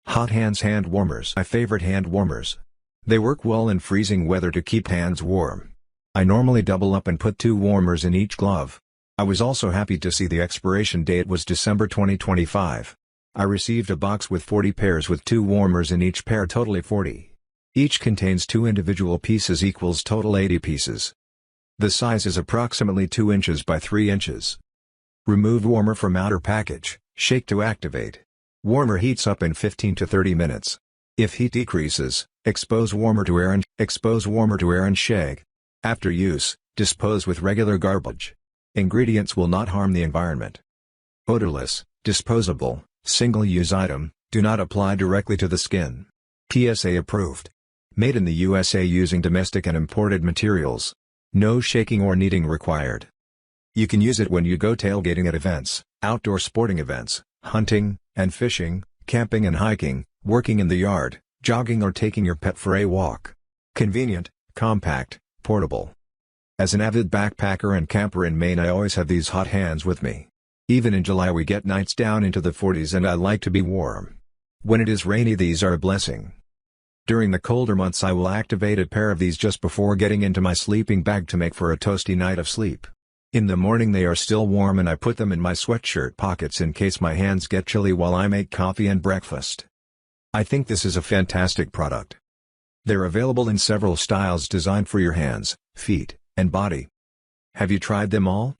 Hothands hand warmers. My favorite hand warmers. They work well in freezing weather to keep hands warm. I normally double up and put 2 warmers in each glove. I was also happy to see the expiration date was December 2025. I received a box with 40 pairs with 2 warmers in each pair, totally 40. Each contains 2 individual pieces equals total 80 pieces. The size is approximately 2 inches by 3 inches. Remove warmer from outer package, shake to activate. Warmer heats up in 15 to 30 minutes. If heat decreases, expose warmer to air and shake. After use, dispose with regular garbage. Ingredients will not harm the environment. Odorless, disposable, single-use item, do not apply directly to the skin. PSA approved. Made in the USA using domestic and imported materials. No shaking or kneading required. You can use it when you go tailgating at events, outdoor sporting events, hunting and fishing, camping and hiking, working in the yard, jogging or taking your pet for a walk. Convenient, compact, portable. As an avid backpacker and camper in Maine, I always have these Hothands with me. Even in July we get nights down into the 40s and I like to be warm. When it is rainy, these are a blessing. During the colder months I will activate a pair of these just before getting into my sleeping bag to make for a toasty night of sleep. In the morning they are still warm and I put them in my sweatshirt pockets in case my hands get chilly while I make coffee and breakfast. I think this is a fantastic product. They're available in several styles designed for your hands, feet, and body. Have you tried them all?